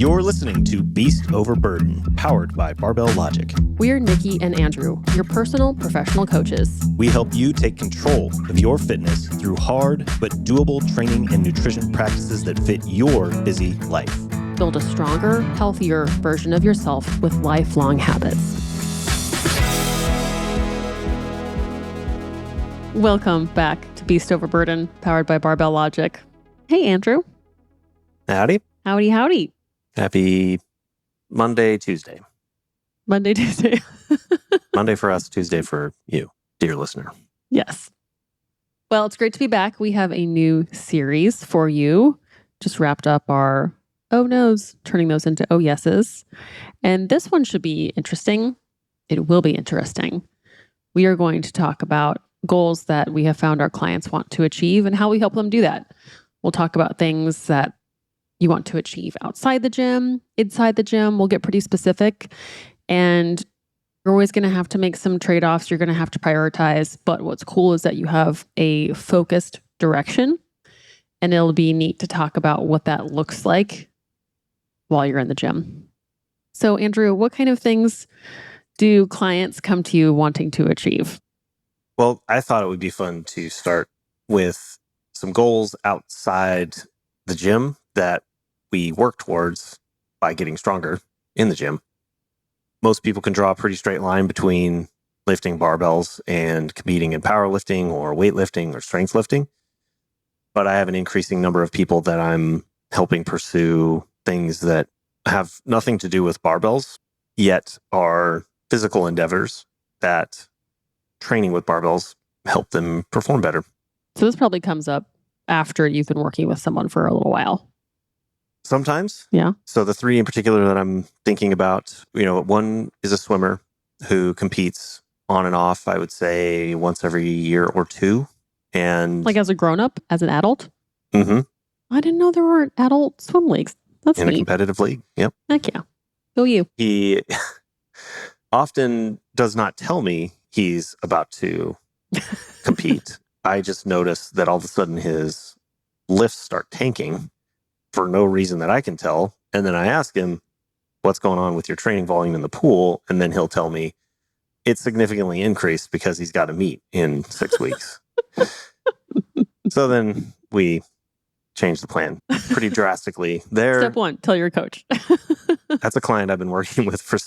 You're listening to Beast Over Burden, powered by Barbell Logic. We're Nikki and Andrew, your personal professional coaches. We help you take control of your fitness through hard but doable training and nutrition practices that fit your busy life. Build a stronger, healthier version of yourself with lifelong habits. Welcome back to Beast Over Burden, powered by Barbell Logic. Hey, Andrew. Howdy. Howdy, howdy. Happy Monday, Tuesday. Monday, Tuesday. Monday for us, Tuesday for you, dear listener. Yes. Well, it's great to be back. We have a new series for you. Just wrapped up our oh no's, turning those into oh yeses. And this one should be interesting. It will be interesting. We are going to talk about goals that we have found our clients want to achieve and how we help them do that. We'll talk about things that you want to achieve outside the gym, inside the gym. We'll get pretty specific. And you're always going to have to make some trade-offs. You're going to have to prioritize. But what's cool is that you have a focused direction. And it'll be neat to talk about what that looks like while you're in the gym. So, Andrew, what kind of things do clients come to you wanting to achieve? Well, I thought it would be fun to start with some goals outside the gym that we work towards by getting stronger in the gym. Most people can draw a pretty straight line between lifting barbells and competing in powerlifting or weightlifting or strength lifting. But I have an increasing number of people that I'm helping pursue things that have nothing to do with barbells, yet are physical endeavors that training with barbells help them perform better. So this probably comes up after you've been working with someone for a little while. Sometimes. Yeah. So the three in particular that I'm thinking about, one is a swimmer who competes on and off, I would say once every year or two. And like as a grown-up, as an adult? Mm-hmm. I didn't know there were adult swim leagues. That's in neat. A competitive league. Yep. Heck yeah. Go you. He often does not tell me he's about to compete. I just notice that all of a sudden his lifts start tanking for no reason that I can tell. And then I ask him, what's going on with your training volume in the pool? And then he'll tell me it's significantly increased because he's got to meet in 6 weeks. So then we change the plan pretty drastically. Step one, tell your coach. That's a client I've been working with for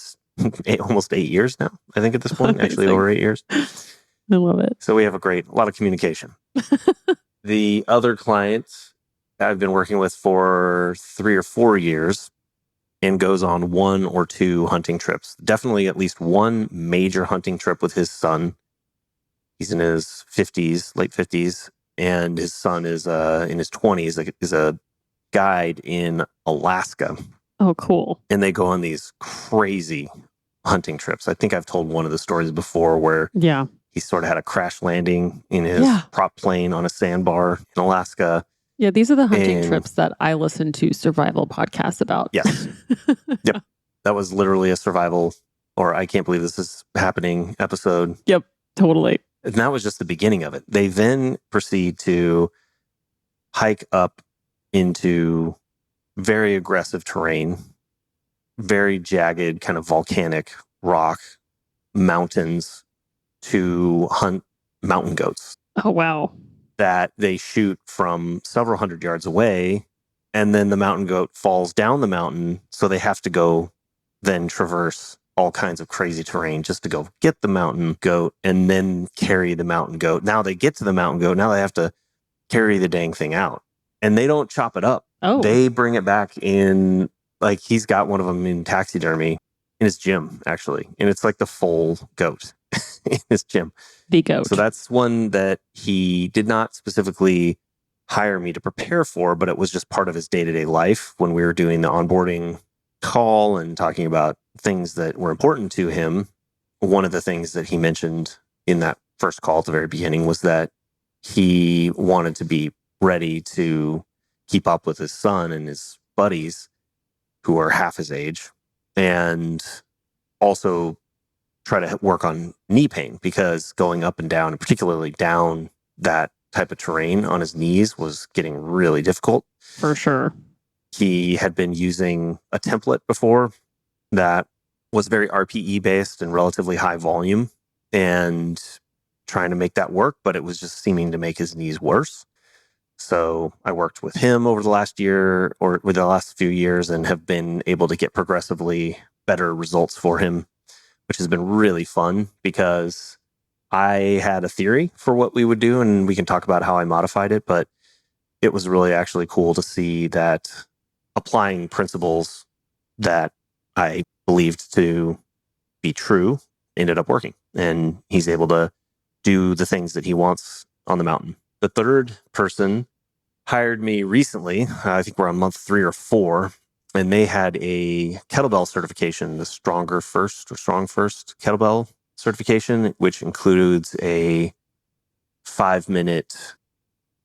almost 8 years now, I think at this point, actually over 8 years. I love it. So we have a lot of communication. The other client I've been working with for 3 or 4 years and goes on 1 or 2 hunting trips. Definitely at least one major hunting trip with his son. He's in his 50s, late 50s, and his son is in his 20s, is a guide in Alaska. Oh, cool. And they go on these crazy hunting trips. I think I've told one of the stories before where he sort of had a crash landing in his prop plane on a sandbar in Alaska. Yeah, these are the hunting trips that I listen to survival podcasts about. Yes. Yep. That was literally a survival, or I can't believe this is happening episode. Yep, totally. And that was just the beginning of it. They then proceed to hike up into very aggressive terrain, very jagged, kind of volcanic rock mountains to hunt mountain goats. Oh, wow. That they shoot from several hundred yards away, and then the mountain goat falls down the mountain, so they have to go then traverse all kinds of crazy terrain just to go get the mountain goat and then carry the mountain goat. Now they get to the mountain goat, now they have to carry the dang thing out. And they don't chop it up. Oh. They bring it back in, like he's got one of them in taxidermy in his gym, actually. And it's like the full goat in his gym. The goat. So that's one that he did not specifically hire me to prepare for, but it was just part of his day-to-day life when we were doing the onboarding call and talking about things that were important to him. One of the things that he mentioned in that first call at the very beginning was that he wanted to be ready to keep up with his son and his buddies who are half his age, and also try to work on knee pain, because going up and down, and particularly down that type of terrain on his knees, was getting really difficult. For sure. He had been using a template before that was very RPE based and relatively high volume and trying to make that work, but it was just seeming to make his knees worse. So I worked with him over the last year or with the last few years and have been able to get progressively better results for him, which has been really fun because I had a theory for what we would do and we can talk about how I modified it, but it was really actually cool to see that applying principles that I believed to be true ended up working. And he's able to do the things that he wants on the mountain. The third person hired me recently. I think we're on month 3 or 4. And they had a kettlebell certification, the Stronger First or Strong First kettlebell certification, which includes a 5-minute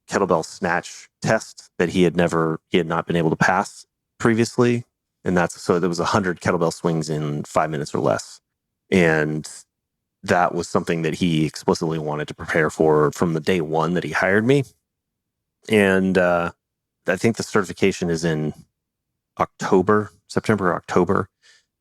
kettlebell snatch test that he had not been able to pass previously. And so there was 100 kettlebell swings in 5 minutes or less. And that was something that he explicitly wanted to prepare for from the day one that he hired me. And I think the certification is in September, October.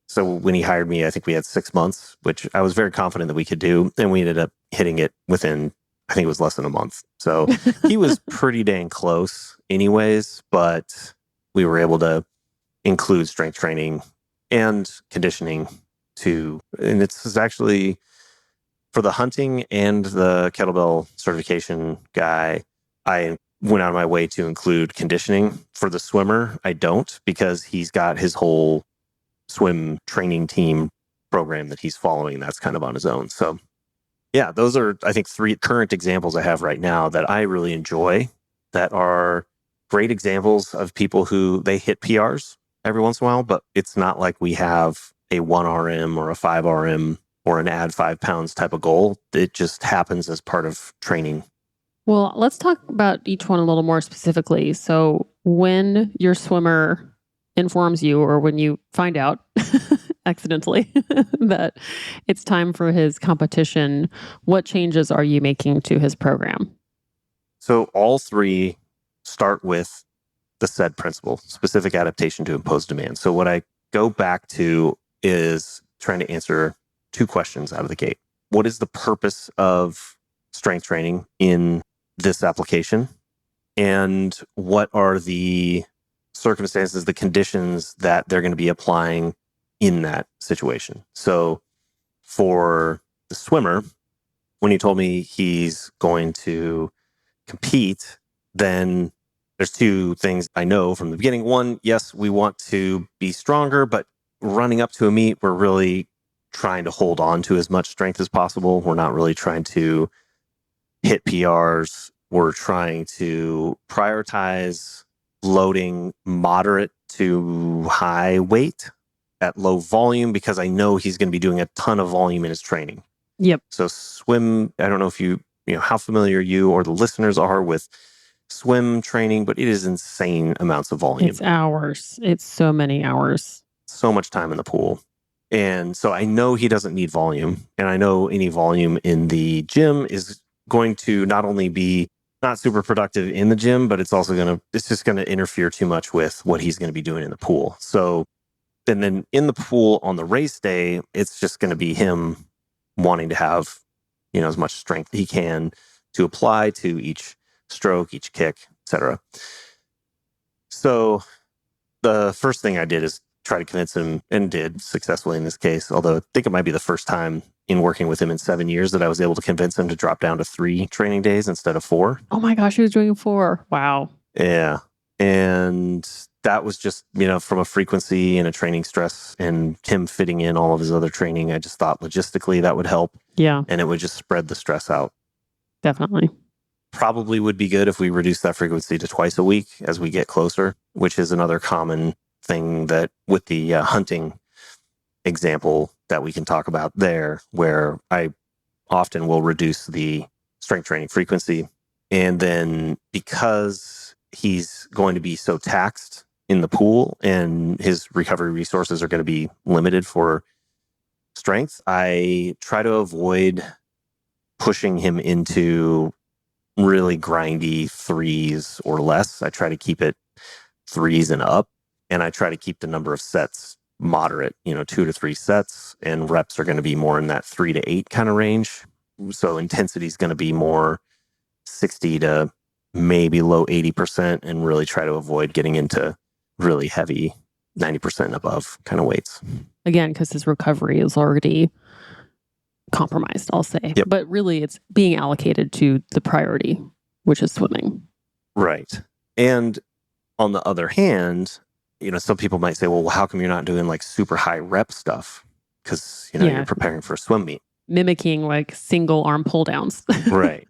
So when he hired me, I think we had 6 months, which I was very confident that we could do. And we ended up hitting it within, I think it was less than a month. So he was pretty dang close anyways, but we were able to include strength training and conditioning and it's actually for the hunting and the kettlebell certification guy, I went out of my way to include conditioning. For the swimmer, I don't, because he's got his whole swim training team program that he's following. That's kind of on his own. So yeah, those are, I think, 3 current examples I have right now that I really enjoy, that are great examples of people who they hit PRs every once in a while, but it's not like we have a 1RM or a 5RM or an add 5 pounds type of goal. It just happens as part of training. Well, let's talk about each one a little more specifically. So when your swimmer informs you, or when you find out accidentally that it's time for his competition, what changes are you making to his program? So all 3 start with the SAID principle, specific adaptation to imposed demand. So what I go back to is trying to answer 2 questions out of the gate. What is the purpose of strength training in this application? And what are the circumstances, the conditions that they're going to be applying in that situation? So for the swimmer, when he told me he's going to compete, then there's 2 things I know from the beginning. One, yes, we want to be stronger, but running up to a meet, we're really trying to hold on to as much strength as possible. We're not really trying to hit PRs. We're trying to prioritize loading moderate to high weight at low volume, because I know he's going to be doing a ton of volume in his training. Yep. So swim, I don't know if you know how familiar you or the listeners are with swim training, but it is insane amounts of volume. It's hours. It's so many hours. So much time in the pool. And so I know he doesn't need volume. And I know any volume in the gym is going to not only be not super productive in the gym, but it's just going to interfere too much with what he's going to be doing in the pool. So, and then in the pool on the race day, it's just going to be him wanting to have, as much strength he can to apply to each stroke, each kick, etc. So the first thing I did is try to convince him, and did successfully in this case, although I think it might be the first time in working with him in 7 years that I was able to convince him to drop down to 3 training days instead of 4. Oh my gosh, he was doing 4. Wow. Yeah. And that was just, from a frequency and a training stress and him fitting in all of his other training. I just thought logistically that would help. Yeah. And it would just spread the stress out. Definitely. Probably would be good if we reduce that frequency to twice a week as we get closer, which is another common thing that with the hunting example that we can talk about there, where I often will reduce the strength training frequency. And then because he's going to be so taxed in the pool and his recovery resources are going to be limited for strength, I try to avoid pushing him into really grindy 3s or less. I try to keep it 3s and up. And I try to keep the number of sets moderate, 2 to 3 sets, and reps are going to be more in that 3 to 8 kind of range. So intensity is going to be more 60 to maybe low 80%, and really try to avoid getting into really heavy 90% above kind of weights. Again, because his recovery is already compromised, I'll say. Yep. But really, it's being allocated to the priority, which is swimming. Right. And on the other hand, some people might say, well, how come you're not doing like super high rep stuff? Because, you're preparing for a swim meet. Mimicking like single arm pull downs. Right.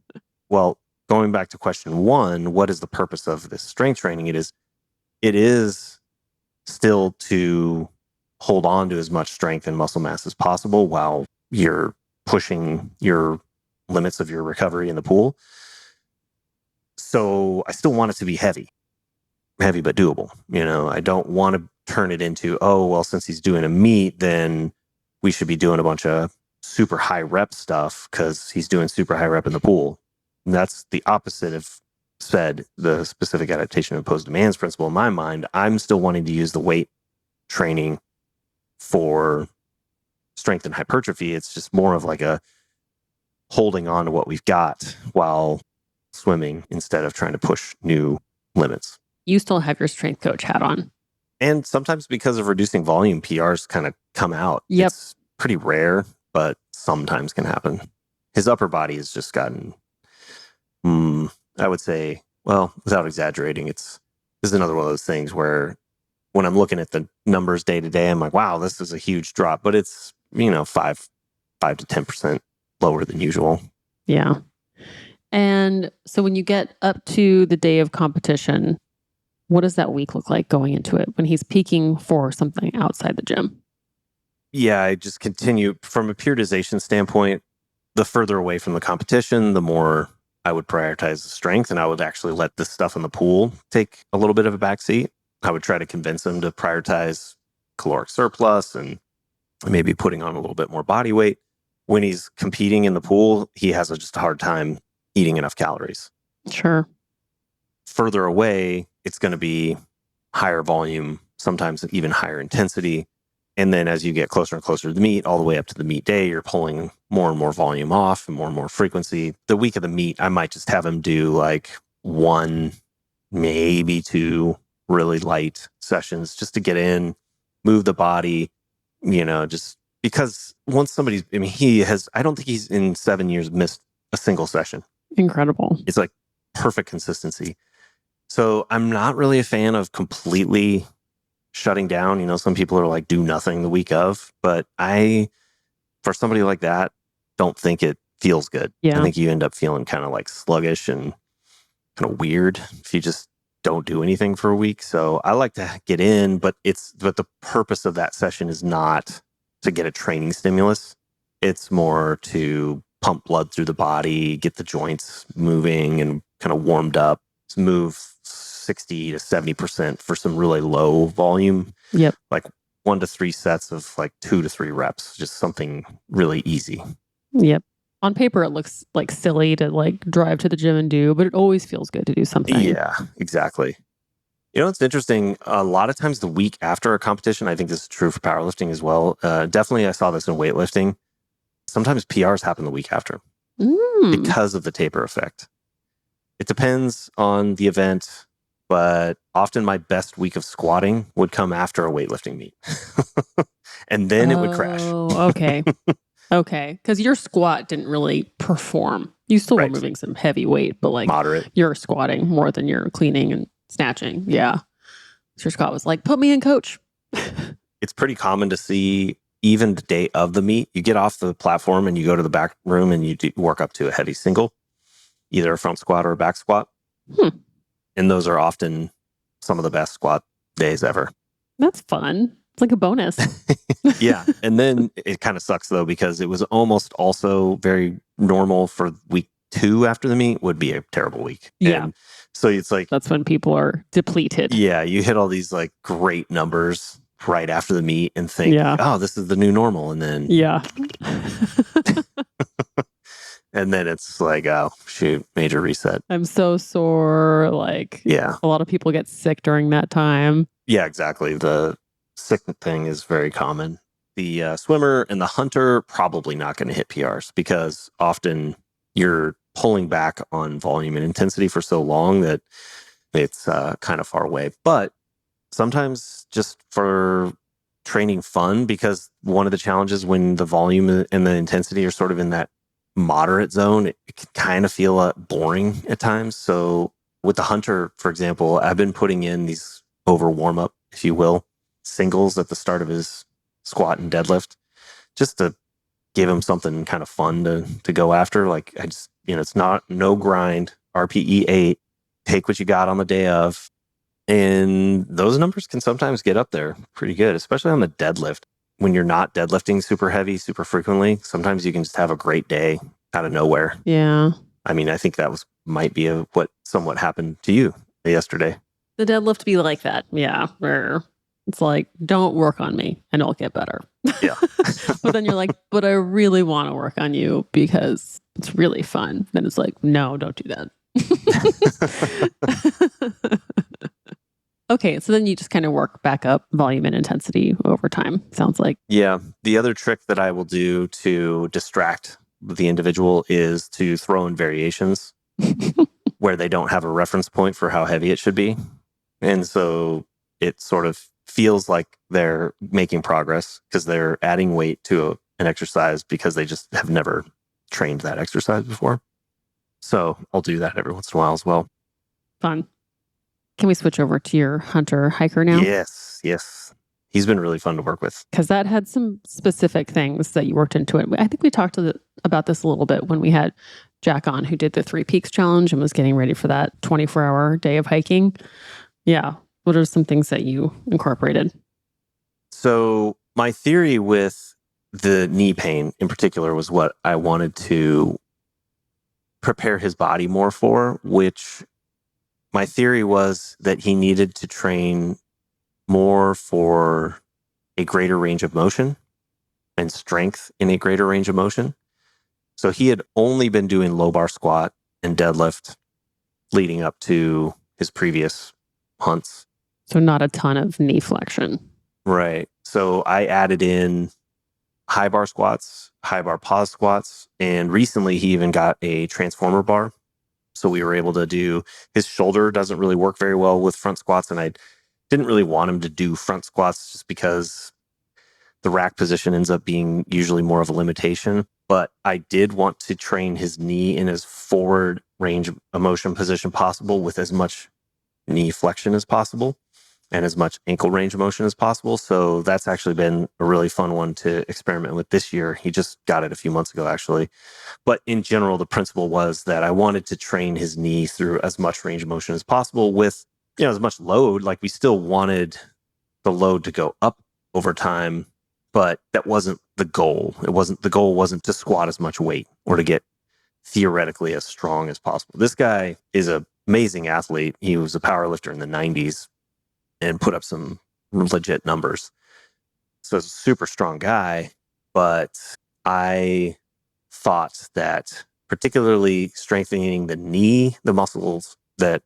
Well, going back to question 1, what is the purpose of this strength training? It is still to hold on to as much strength and muscle mass as possible while you're pushing your limits of your recovery in the pool. So I still want it to be heavy but doable. I don't want to turn it into, oh, well, since he's doing a meet, then we should be doing a bunch of super high rep stuff because he's doing super high rep in the pool. And that's the opposite of the specific adaptation of imposed demands principle. In my mind, I'm still wanting to use the weight training for strength and hypertrophy. It's just more of like a holding on to what we've got while swimming instead of trying to push new limits. You still have your strength coach hat on. And sometimes because of reducing volume, PRs kind of come out. Yep. It's pretty rare, but sometimes can happen. His upper body has just gotten, I would say, well, without exaggerating, this is another one of those things where when I'm looking at the numbers day to day, I'm like, wow, this is a huge drop, but it's, 5 to 10% lower than usual. Yeah. And so when you get up to the day of competition, what does that week look like going into it when he's peaking for something outside the gym? Yeah, I just continue from a periodization standpoint. The further away from the competition, the more I would prioritize the strength, and I would actually let this stuff in the pool take a little bit of a backseat. I would try to convince him to prioritize caloric surplus and maybe putting on a little bit more body weight. When he's competing in the pool, he has just a hard time eating enough calories. Sure. Further away, it's going to be higher volume, sometimes even higher intensity. And then as you get closer and closer to the meet, all the way up to the meet day, you're pulling more and more volume off and more frequency. The week of the meet, I might just have him do like 1, maybe 2 really light sessions just to get in, move the body, just because once I don't think he's in 7 years missed a single session. Incredible. It's like perfect consistency. So I'm not really a fan of completely shutting down. Some people are like, do nothing the week of, but for somebody like that, don't think it feels good. Yeah. I think you end up feeling kind of like sluggish and kind of weird if you just don't do anything for a week. So I like to get in, but the purpose of that session is not to get a training stimulus. It's more to pump blood through the body, get the joints moving and kind of warmed up, move 60 to 70% for some really low volume. Yep. Like 1 to 3 sets of like 2 to 3 reps, just something really easy. Yep. On paper, it looks like silly to like drive to the gym and do, but it always feels good to do something. Yeah, exactly. It's interesting. A lot of times the week after a competition, I think this is true for powerlifting as well. Definitely, I saw this in weightlifting. Sometimes PRs happen the week after because of the taper effect. It depends on the event, but often my best week of squatting would come after a weightlifting meet. And then it would crash. Oh, okay. Okay. Because your squat didn't really perform. You still were moving some heavy weight, but like moderate. You're squatting more than you're cleaning and snatching. Yeah. So your squat was like, put me in, coach. It's pretty common to see even the day of the meet, you get off the platform and you go to the back room and you work up to a heavy single, either a front squat or a back squat. And those are often some of the best squat days ever. That's fun. It's like a bonus. Yeah. And then it kind of sucks though, because it was almost also very normal for week 2 after the meet would be a terrible week. Yeah. And so it's like, that's when people are depleted. Yeah. You hit all these like great numbers right after the meet and think, oh, this is the new normal. And then, yeah. And then it's like, oh, shoot, major reset. I'm so sore. Like, Yeah. a lot of people get sick during that time. Yeah, exactly. The sick thing is very common. The swimmer and the hunter probably not going to hit PRs because often you're pulling back on volume and intensity for so long that it's kind of far away. But sometimes just for training fun, because one of the challenges when the volume and the intensity are sort of in that moderate zone, it can kind of feel boring at times. So with the hunter, for example, I've been putting in these over warm up, if you will, singles at the start of his squat and deadlift, just to give him something kind of fun to go after. Like I just, it's not no grind, RPE 8, take what you got on the day of. And those numbers can sometimes get up there pretty good, especially on the deadlift. When you're not deadlifting super heavy, super frequently, sometimes you can just have a great day out of nowhere. Yeah. I mean, I think that might be what somewhat happened to you yesterday. The deadlift be like that. Yeah. Where it's like, don't work on me and it'll get better. Yeah. But then you're like, but I really want to work on you because it's really fun. Then it's like, no, don't do that. Okay, so then you just kind of work back up volume and intensity over time, sounds like. Yeah. The other trick that I will do to distract the individual is to throw in variations where they don't have a reference point for how heavy it should be. And so it sort of feels like they're making progress because they're adding weight to an exercise because they just have never trained that exercise before. So I'll do that every once in a while as well. Fun. Can we switch over to your hunter hiker now? Yes. He's been really fun to work with. Because that had some specific things that you worked into it. I think we talked about this a little bit when we had Jack on, who did the 3 Peaks challenge and was getting ready for that 24-hour day of hiking. Yeah. What are some things that you incorporated? So my theory with the knee pain in particular was what I wanted to prepare his body more for, which my theory was that he needed to train more for a greater range of motion and strength in a greater range of motion. So he had only been doing low bar squat and deadlift leading up to his previous hunts. So not a ton of knee flexion. Right. So I added in high bar squats, high bar pause squats, and recently he even got a transformer bar. So we were able to do, his shoulder doesn't really work very well with front squats, and I didn't really want him to do front squats just because the rack position ends up being usually more of a limitation. But I did want to train his knee in as forward range of motion position possible with as much knee flexion as possible and as much ankle range of motion as possible. So that's actually been a really fun one to experiment with this year. He just got it a few months ago, actually. But in general, the principle was that I wanted to train his knee through as much range of motion as possible with, as much load. Like we still wanted the load to go up over time, but that wasn't the goal. The goal wasn't to squat as much weight or to get theoretically as strong as possible. This guy is an amazing athlete. He was a power lifter in the 90s and put up some legit numbers. So he's a super strong guy, but I thought that particularly strengthening the knee, the muscles that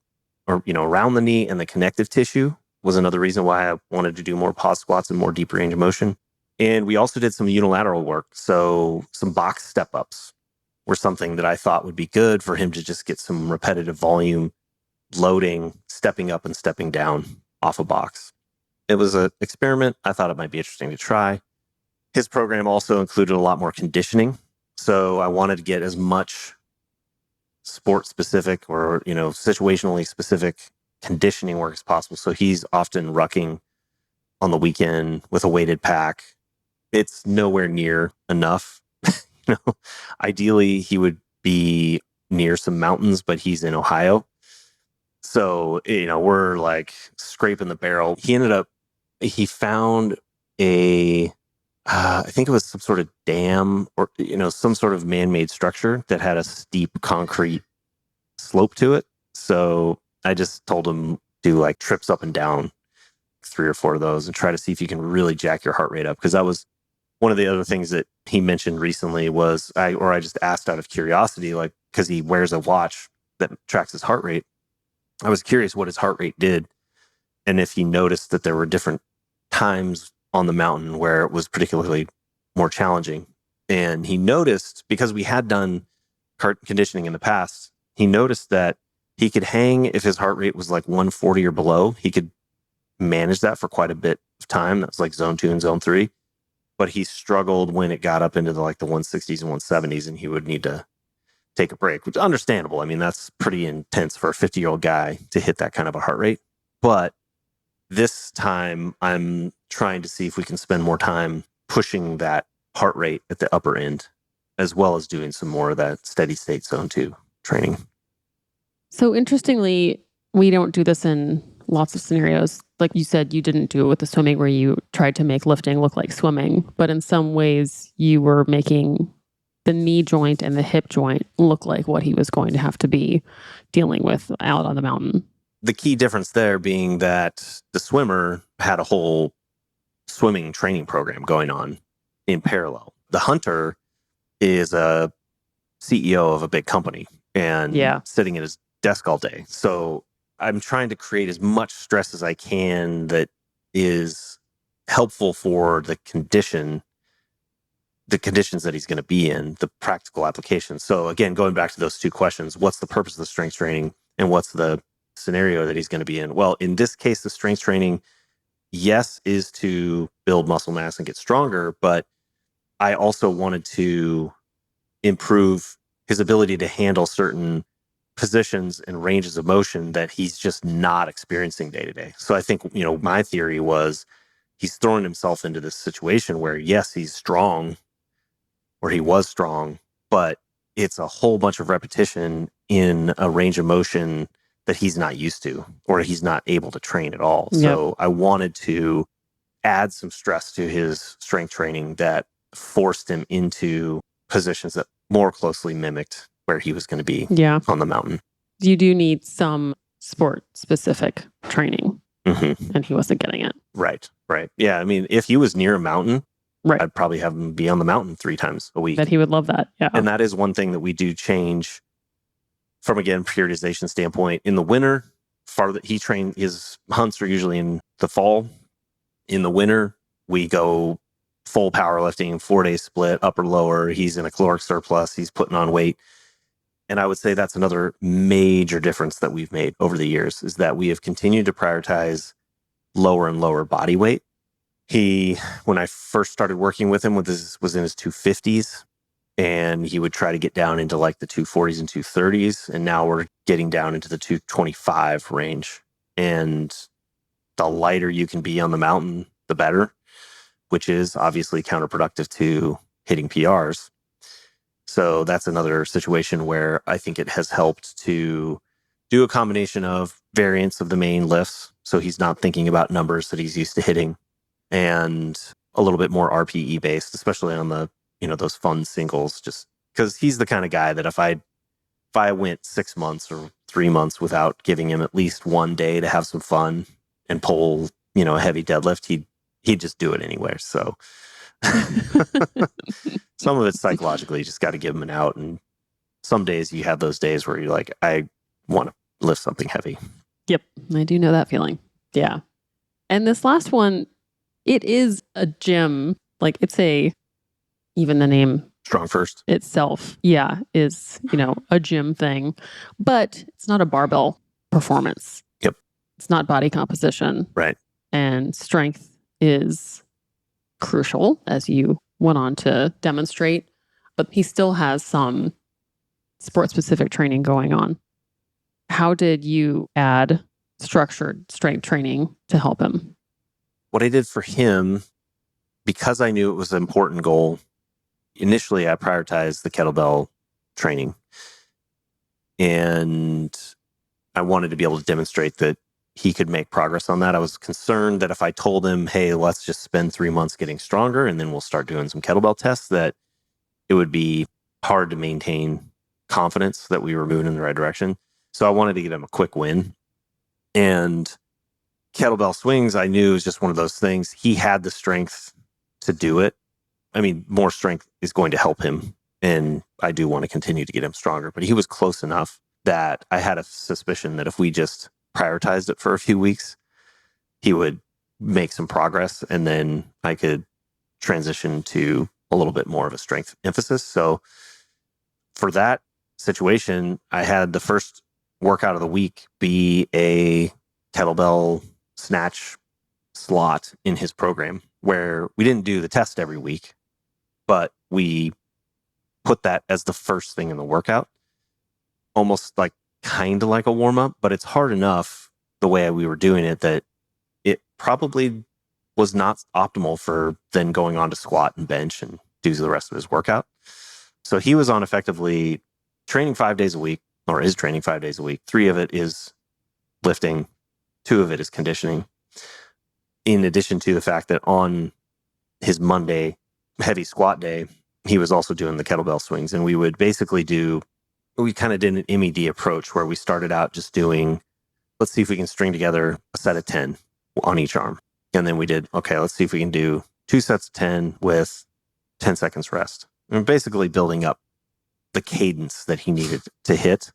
are, around the knee and the connective tissue was another reason why I wanted to do more pause squats and more deep range of motion. And we also did some unilateral work. So some box step ups were something that I thought would be good for him to just get some repetitive volume loading, stepping up and stepping down off a box. It was an experiment. I thought it might be interesting to try. His program also included a lot more conditioning. So I wanted to get as much sport specific or, situationally specific conditioning work as possible. So he's often rucking on the weekend with a weighted pack. It's nowhere near enough. Ideally he would be near some mountains, but he's in Ohio. So, we're like scraping the barrel. He found I think it was some sort of dam or, some sort of man-made structure that had a steep concrete slope to it. So I just told him do like trips up and down 3 or 4 of those and try to see if you can really jack your heart rate up. Because that was one of the other things that he mentioned recently was I just asked out of curiosity, like, because he wears a watch that tracks his heart rate. I was curious what his heart rate did and if he noticed that there were different times on the mountain where it was particularly more challenging. And he noticed, because we had done heart conditioning in the past, he noticed that he could hang if his heart rate was like 140 or below. He could manage that for quite a bit of time. That's like zone 2 and zone 3. But he struggled when it got up into the 160s and 170s, and he would need to take a break, which is understandable. I mean, that's pretty intense for a 50-year-old guy to hit that kind of a heart rate. But this time, I'm trying to see if we can spend more time pushing that heart rate at the upper end, as well as doing some more of that steady state zone 2 training. So interestingly, we don't do this in lots of scenarios. Like you said, you didn't do it with the swimming where you tried to make lifting look like swimming, but in some ways you were making the knee joint and the hip joint look like what he was going to have to be dealing with out on the mountain. The key difference there being that the swimmer had a whole swimming training program going on in parallel. The hunter is a CEO of a big company and sitting at his desk all day. So I'm trying to create as much stress as I can that is helpful for the conditions that he's going to be in, the practical application. So again, going back to those two questions, what's the purpose of the strength training and what's the scenario that he's going to be in? Well, in this case, the strength training, yes, is to build muscle mass and get stronger, but I also wanted to improve his ability to handle certain positions and ranges of motion that he's just not experiencing day to day. So I think, my theory was he's throwing himself into this situation where, yes, he's strong, or he was strong, but it's a whole bunch of repetition in a range of motion that he's not used to, or he's not able to train at all. Yep. So I wanted to add some stress to his strength training that forced him into positions that more closely mimicked where he was going to be on the mountain. You do need some sport-specific training, and he wasn't getting it. Right. Yeah, I mean, if he was near a mountain, right, I'd probably have him be on the mountain 3 times a week. That he would love that, yeah. And that is one thing that we do change from, again, periodization standpoint. In the winter, his hunts are usually in the fall. In the winter, we go full powerlifting, 4-day split, upper lower. He's in a caloric surplus. He's putting on weight. And I would say that's another major difference that we've made over the years, is that we have continued to prioritize lower and lower body weight. When I first started working with him, was in his 250s, and he would try to get down into like the 240s and 230s. And now we're getting down into the 225 range. And the lighter you can be on the mountain, the better, which is obviously counterproductive to hitting PRs. So that's another situation where I think it has helped to do a combination of variants of the main lifts, so he's not thinking about numbers that he's used to hitting, and a little bit more RPE based, especially on the, those fun singles, just because he's the kind of guy that if I went 6 months or 3 months without giving him at least one day to have some fun and pull, a heavy deadlift, he'd just do it anywhere. So some of it's psychologically, you just got to give him an out. And some days you have those days where you're like, I want to lift something heavy. Yep. I do know that feeling. Yeah. And this last one, it is a gym. Like even the name Strong First itself, is, a gym thing, but it's not a barbell performance. Yep. It's not body composition. Right. And strength is crucial, as you went on to demonstrate, but he still has some sport-specific training going on. How did you add structured strength training to help him? What I did for him, because I knew it was an important goal, initially I prioritized the kettlebell training. And I wanted to be able to demonstrate that he could make progress on that. I was concerned that if I told him, hey, let's just spend 3 months getting stronger and then we'll start doing some kettlebell tests, that it would be hard to maintain confidence that we were moving in the right direction. So I wanted to get him a quick win. And kettlebell swings, I knew, was just one of those things. He had the strength to do it. I mean, more strength is going to help him. And I do want to continue to get him stronger. But he was close enough that I had a suspicion that if we just prioritized it for a few weeks, he would make some progress. And then I could transition to a little bit more of a strength emphasis. So for that situation, I had the first workout of the week be a kettlebell snatch slot in his program where we didn't do the test every week, but we put that as the first thing in the workout, almost like kind of like a warm up, but it's hard enough the way we were doing it that it probably was not optimal for then going on to squat and bench and do the rest of his workout. So he was on effectively training 5 days a week, or is training 5 days a week. 3 of it is lifting, 2 of it is conditioning. In addition to the fact that on his Monday heavy squat day, he was also doing the kettlebell swings. And we would basically we kind of did an MED approach where we started out just doing, let's see if we can string together a set of 10 on each arm. And then we did, okay, let's see if we can do 2 sets of 10 with 10 seconds rest. And basically building up the cadence that he needed to hit.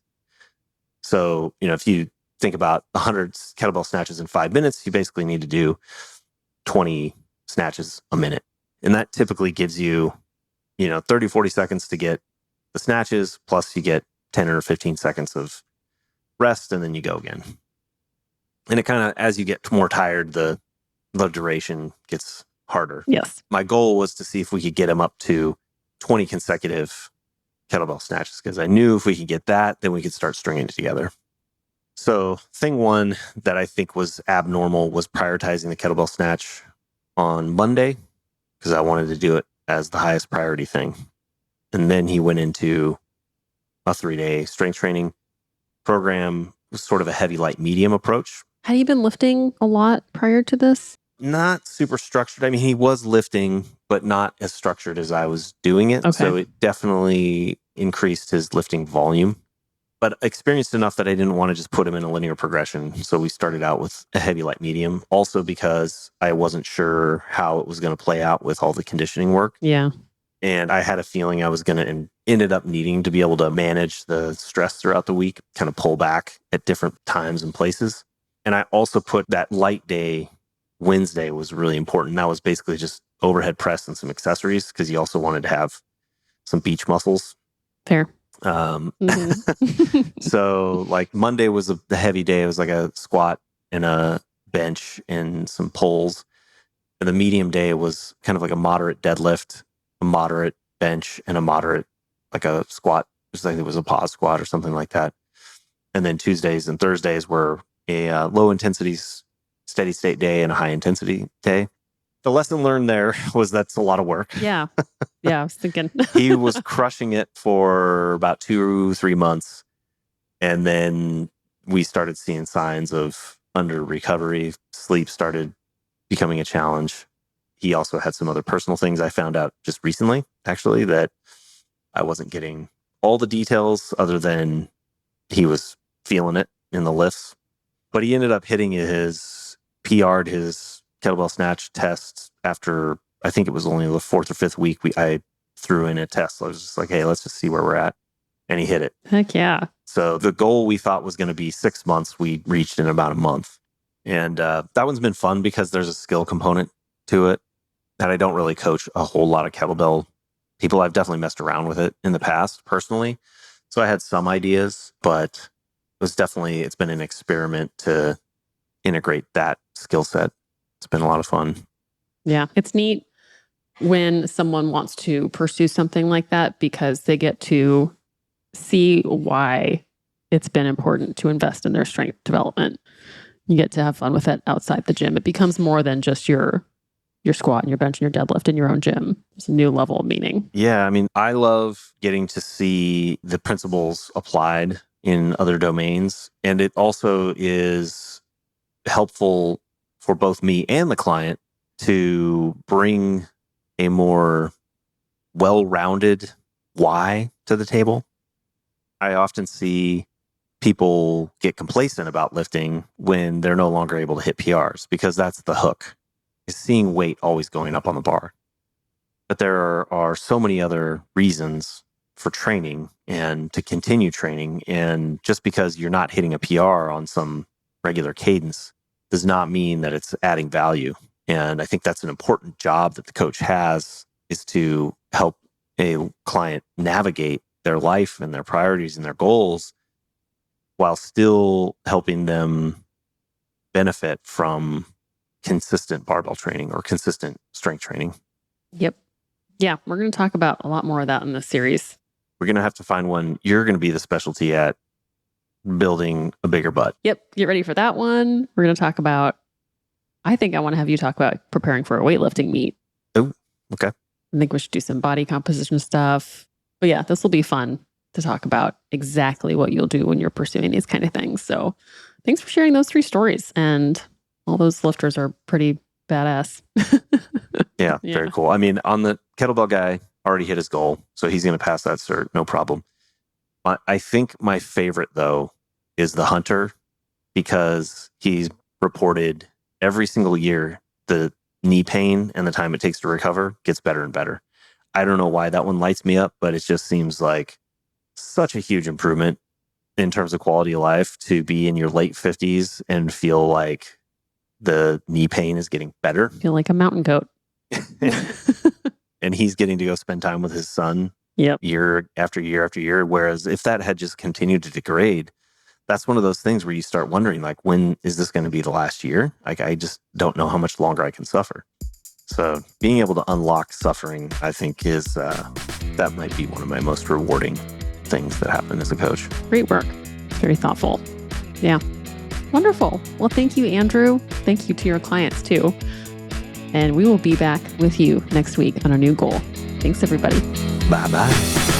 So, if you think about 100 kettlebell snatches in 5 minutes, you basically need to do 20 snatches a minute. And that typically gives you, 30, 40 seconds to get the snatches, plus you get 10 or 15 seconds of rest, and then you go again. And it kind of, as you get more tired, the duration gets harder. Yes. My goal was to see if we could get him up to 20 consecutive kettlebell snatches, because I knew if we could get that, then we could start stringing it together. So thing one that I think was abnormal was prioritizing the kettlebell snatch on Monday, because I wanted to do it as the highest priority thing. And then he went into a 3-day strength training program, sort of a heavy, light, medium approach. Had you been lifting a lot prior to this? Not super structured. I mean, he was lifting, but not as structured as I was doing it. Okay. So it definitely increased his lifting volume, but experienced enough that I didn't want to just put him in a linear progression. So we started out with a heavy, light, medium, also because I wasn't sure how it was going to play out with all the conditioning work. Yeah. And I had a feeling I was going to ended up needing to be able to manage the stress throughout the week, kind of pull back at different times and places. And I also put that light day, Wednesday, was really important. That was basically just overhead press and some accessories, because he also wanted to have some beach muscles. Fair. So like Monday was the heavy day. It was like a squat and a bench and some pulls. And the medium day was kind of like a moderate deadlift, a moderate bench, and a moderate, like a squat. Just like it was a pause squat or something like that. And then Tuesdays and Thursdays were a low intensity steady state day and a high intensity day. The lesson learned there was that's a lot of work. Yeah. Yeah, I was thinking. He was crushing it for about 2-3 months. And then we started seeing signs of under recovery. Sleep started becoming a challenge. He also had some other personal things I found out just recently, actually, that I wasn't getting all the details other than he was feeling it in the lifts. But he ended up hitting PR'd his kettlebell snatch test after, I think it was only the 4th or 5th week I threw in a test. So I was just like, hey, let's just see where we're at. And he hit it. Heck yeah. So the goal we thought was going to be 6 months, we reached in about a month. And that one's been fun because there's a skill component to it that I don't really coach a whole lot of kettlebell people. I've definitely messed around with it in the past personally. So I had some ideas, but it's been an experiment to integrate that skill set. It's been a lot of fun. Yeah. It's neat when someone wants to pursue something like that, because they get to see why it's been important to invest in their strength development. You get to have fun with it outside the gym. It becomes more than just your squat and your bench and your deadlift in your own gym. It's a new level of meaning. Yeah. I mean, I love getting to see the principles applied in other domains. And it also is helpful for both me and the client to bring a more well-rounded why to the table. I often see people get complacent about lifting when they're no longer able to hit PRs, because that's the hook, is seeing weight always going up on the bar. But there are so many other reasons for training and to continue training. And just because you're not hitting a PR on some regular cadence does not mean that it's adding value. And I think that's an important job that the coach has, is to help a client navigate their life and their priorities and their goals while still helping them benefit from consistent barbell training or consistent strength training. Yep. Yeah, we're going to talk about a lot more of that in this series. We're going to have to find one. You're going to be the specialty at building a bigger butt. Yep. Get ready for that one. We're going to talk about, I think I want to have you talk about preparing for a weightlifting meet. Oh, okay. I think we should do some body composition stuff. But yeah, this will be fun to talk about exactly what you'll do when you're pursuing these kind of things. So thanks for sharing those 3 stories. And all those lifters are pretty badass. Yeah, very cool. I mean, on the kettlebell guy, already hit his goal. So he's going to pass that cert, no problem. I think my favorite, though, is the hunter, because he's reported every single year the knee pain and the time it takes to recover gets better and better. I don't know why that one lights me up, but it just seems like such a huge improvement in terms of quality of life to be in your late 50s and feel like the knee pain is getting better. Feel like a mountain goat. And he's getting to go spend time with his son year after year after year. Whereas if that had just continued to degrade, that's one of those things where you start wondering, like, when is this going to be the last year? Like, I just don't know how much longer I can suffer. So being able to unlock suffering, I think, is that might be one of my most rewarding things that happen as a coach. Great work. Very thoughtful. Yeah. Wonderful. Well, thank you, Andrew. Thank you to your clients too. And we will be back with you next week on a new goal. Thanks, everybody. Bye-bye.